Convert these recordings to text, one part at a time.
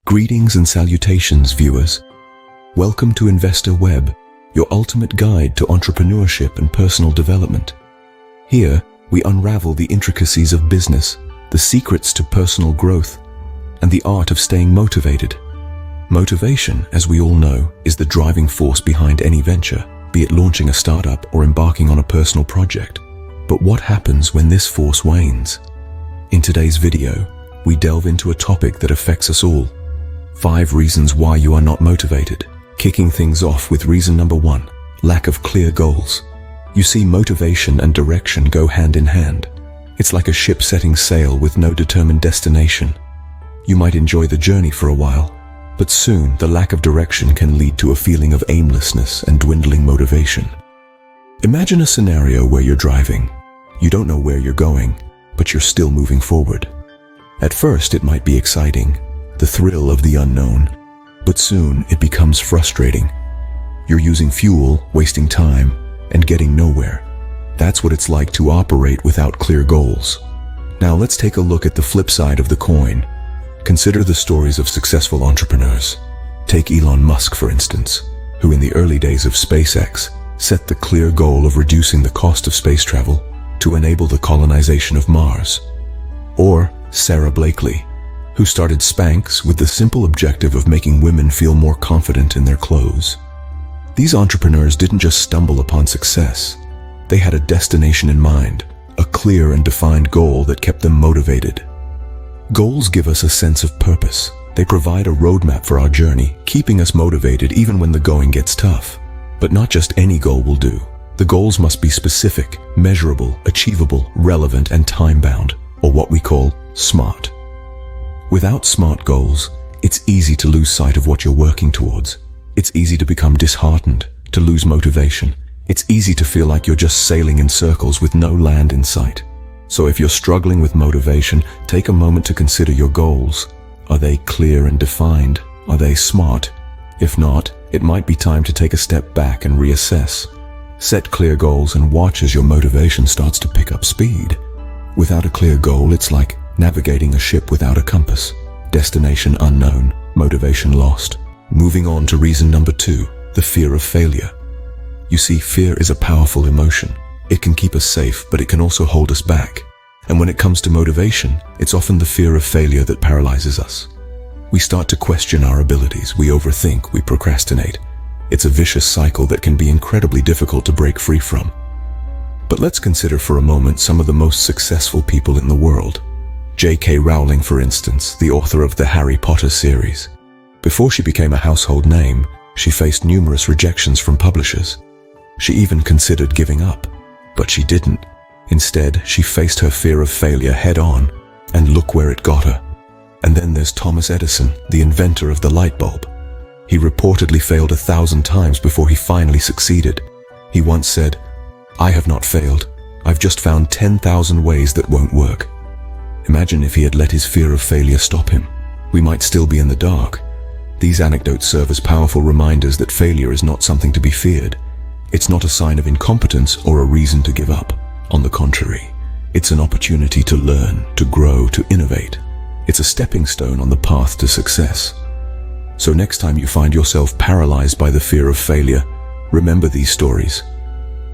Greetings and salutations, viewers. Welcome to Investor Web, your ultimate guide to entrepreneurship and personal development. Here, we unravel the intricacies of business, the secrets to personal growth, and the art of staying motivated. Motivation, as we all know, is the driving force behind any venture, be it launching a startup or embarking on a personal project. But what happens when this force wanes? In today's video, we delve into a topic that affects us all. 5 reasons why you are not motivated. Kicking things off with reason number 1, lack of clear goals. You see, motivation and direction go hand in hand. It's like a ship setting sail with no determined destination. You might enjoy the journey for a while, but soon the lack of direction can lead to a feeling of aimlessness and dwindling motivation. Imagine a scenario where you're driving. You don't know where you're going, but you're still moving forward. At first, it might be exciting, the thrill of the unknown, but soon it becomes frustrating. You're using fuel, wasting time, and getting nowhere. That's what it's like to operate without clear goals. Now let's take a look at the flip side of the coin. Consider the stories of successful entrepreneurs. Take Elon Musk, for instance, who in the early days of SpaceX set the clear goal of reducing the cost of space travel to enable the colonization of Mars. Or Sarah Blakely, who started Spanx with the simple objective of making women feel more confident in their clothes. These entrepreneurs didn't just stumble upon success. They had a destination in mind, a clear and defined goal that kept them motivated. Goals give us a sense of purpose. They provide a roadmap for our journey, keeping us motivated even when the going gets tough. But not just any goal will do. The goals must be specific, measurable, achievable, relevant, and time-bound, or what we call SMART. Without SMART goals, it's easy to lose sight of what you're working towards. It's easy to become disheartened, to lose motivation. It's easy to feel like you're just sailing in circles with no land in sight. So if you're struggling with motivation, take a moment to consider your goals. Are they clear and defined? Are they SMART? If not, it might be time to take a step back and reassess. Set clear goals and watch as your motivation starts to pick up speed. Without a clear goal, it's like navigating a ship without a compass. Destination unknown, motivation lost. Moving on to reason number 2, the fear of failure. You see, fear is a powerful emotion. It can keep us safe, but it can also hold us back. And when it comes to motivation, it's often the fear of failure that paralyzes us. We start to question our abilities, we overthink, we procrastinate. It's a vicious cycle that can be incredibly difficult to break free from. But let's consider for a moment some of the most successful people in the world. J.K. Rowling, for instance, the author of the Harry Potter series. Before she became a household name, she faced numerous rejections from publishers. She even considered giving up, but she didn't. Instead, she faced her fear of failure head-on, and look where it got her. And then there's Thomas Edison, the inventor of the light bulb. He reportedly failed 1,000 times before he finally succeeded. He once said, "I have not failed. I've just found 10,000 ways that won't work." Imagine if he had let his fear of failure stop him. We might still be in the dark. These anecdotes serve as powerful reminders that failure is not something to be feared. It's not a sign of incompetence or a reason to give up. On the contrary, it's an opportunity to learn, to grow, to innovate. It's a stepping stone on the path to success. So next time you find yourself paralyzed by the fear of failure, remember these stories.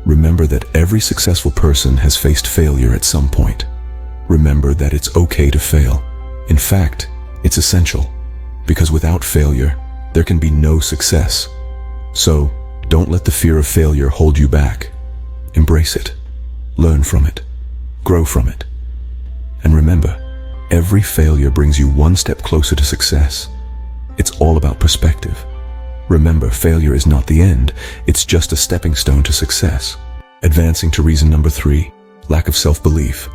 Remember that every successful person has faced failure at some point. Remember that it's okay to fail. In fact, it's essential, because without failure, there can be no success. So, don't let the fear of failure hold you back. Embrace it. Learn from it. Grow from it. And remember, every failure brings you one step closer to success. It's all about perspective. Remember, failure is not the end. It's just a stepping stone to success. Advancing to reason number 3, lack of self-belief.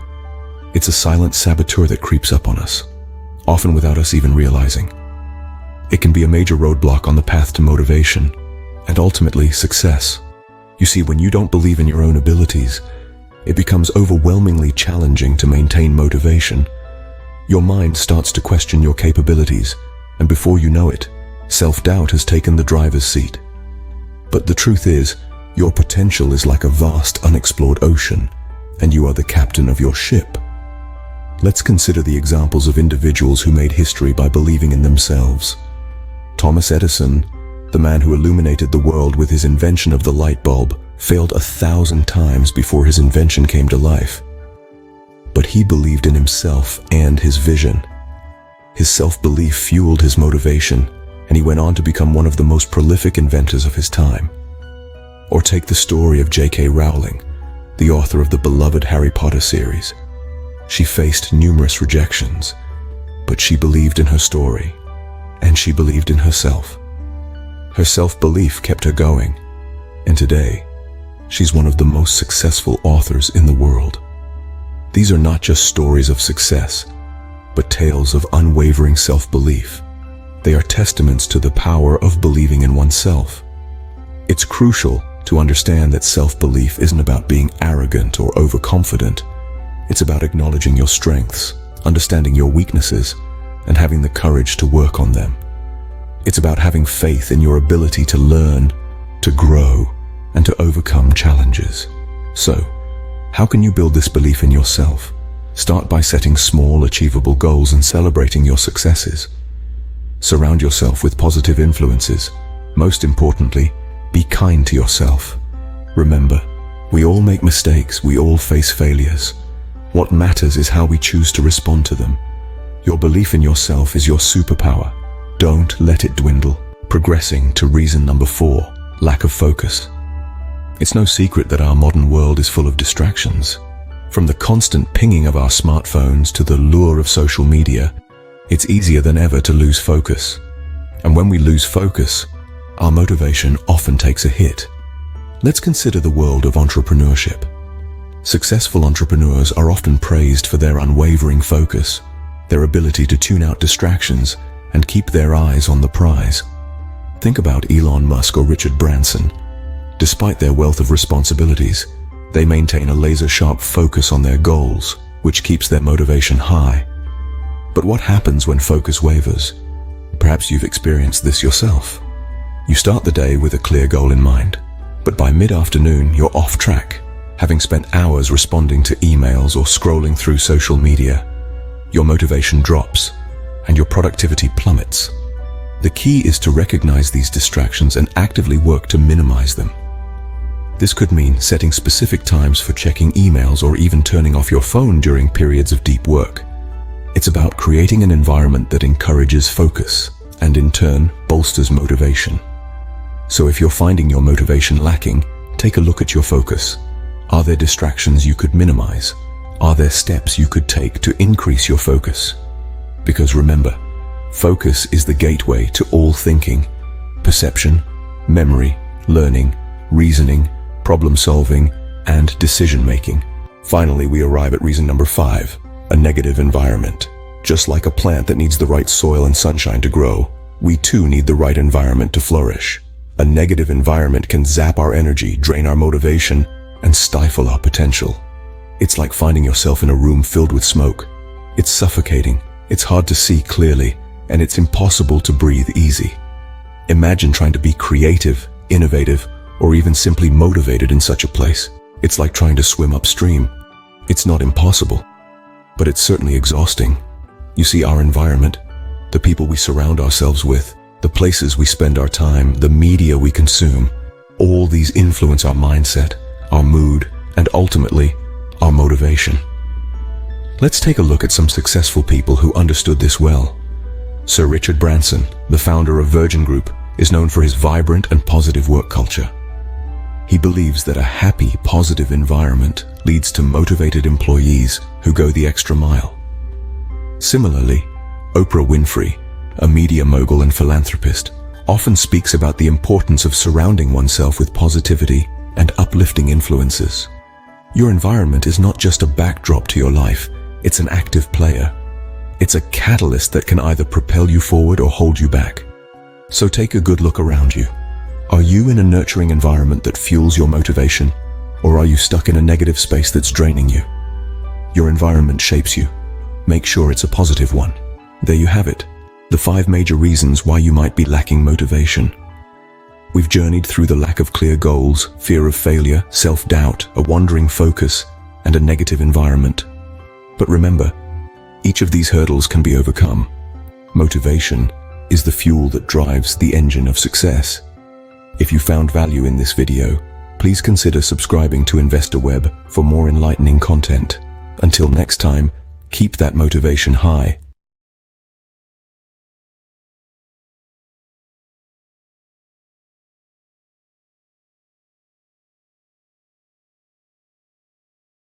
It's a silent saboteur that creeps up on us, often without us even realizing. It can be a major roadblock on the path to motivation, and ultimately success. You see, when you don't believe in your own abilities, it becomes overwhelmingly challenging to maintain motivation. Your mind starts to question your capabilities, and before you know it, self-doubt has taken the driver's seat. But the truth is, your potential is like a vast unexplored ocean, and you are the captain of your ship. Let's consider the examples of individuals who made history by believing in themselves. Thomas Edison, the man who illuminated the world with his invention of the light bulb, failed 1,000 times before his invention came to life. But he believed in himself and his vision. His self-belief fueled his motivation, and he went on to become one of the most prolific inventors of his time. Or take the story of J.K. Rowling, the author of the beloved Harry Potter series. She faced numerous rejections, but she believed in her story, and she believed in herself. Her self-belief kept her going, and today, she's one of the most successful authors in the world. These are not just stories of success, but tales of unwavering self-belief. They are testaments to the power of believing in oneself. It's crucial to understand that self-belief isn't about being arrogant or overconfident. It's about acknowledging your strengths, understanding your weaknesses, and having the courage to work on them. It's about having faith in your ability to learn, to grow, and to overcome challenges. So, how can you build this belief in yourself? Start by setting small, achievable goals and celebrating your successes. Surround yourself with positive influences. Most importantly, be kind to yourself. Remember, we all make mistakes, we all face failures. What matters is how we choose to respond to them. Your belief in yourself is your superpower. Don't let it dwindle. Progressing to reason number 4, lack of focus. It's no secret that our modern world is full of distractions. From the constant pinging of our smartphones to the lure of social media, it's easier than ever to lose focus. And when we lose focus, our motivation often takes a hit. Let's consider the world of entrepreneurship. Successful entrepreneurs are often praised for their unwavering focus, their ability to tune out distractions and keep their eyes on the prize. Think about Elon Musk or Richard Branson. Despite their wealth of responsibilities, they maintain a laser-sharp focus on their goals, which keeps their motivation high. But what happens when focus wavers? Perhaps you've experienced this yourself. You start the day with a clear goal in mind, but by mid-afternoon you're off track, having spent hours responding to emails or scrolling through social media. Your motivation drops, and your productivity plummets. The key is to recognize these distractions and actively work to minimize them. This could mean setting specific times for checking emails or even turning off your phone during periods of deep work. It's about creating an environment that encourages focus and in turn bolsters motivation. So if you're finding your motivation lacking, take a look at your focus. Are there distractions you could minimize? Are there steps you could take to increase your focus? Because remember, focus is the gateway to all thinking, perception, memory, learning, reasoning, problem-solving, and decision-making. Finally, we arrive at reason number 5, a negative environment. Just like a plant that needs the right soil and sunshine to grow, we too need the right environment to flourish. A negative environment can zap our energy, drain our motivation, and stifle our potential. It's like finding yourself in a room filled with smoke. It's suffocating, it's hard to see clearly, and it's impossible to breathe easy. Imagine trying to be creative, innovative, or even simply motivated in such a place. It's like trying to swim upstream. It's not impossible, but it's certainly exhausting. You see, our environment, the people we surround ourselves with, the places we spend our time, the media we consume, all these influence our mindset, our mood, and ultimately, our motivation. Let's take a look at some successful people who understood this well. Sir Richard Branson, the founder of Virgin Group, is known for his vibrant and positive work culture. He believes that a happy, positive environment leads to motivated employees who go the extra mile. Similarly, Oprah Winfrey, a media mogul and philanthropist, often speaks about the importance of surrounding oneself with positivity and uplifting influences. Your environment is not just a backdrop to your life, it's an active player. It's a catalyst that can either propel you forward or hold you back. So take a good look around you. Are you in a nurturing environment that fuels your motivation, or are you stuck in a negative space that's draining you? Your environment shapes you. Make sure it's a positive one. There you have it, the 5 major reasons why you might be lacking motivation. We've journeyed through the lack of clear goals, fear of failure, self-doubt, a wandering focus, and a negative environment. But remember, Each of these hurdles can be overcome. Motivation is the fuel that drives the engine of success. If you found value in this video, please consider subscribing to InvestorWeb for more enlightening content. Until next time, keep that motivation high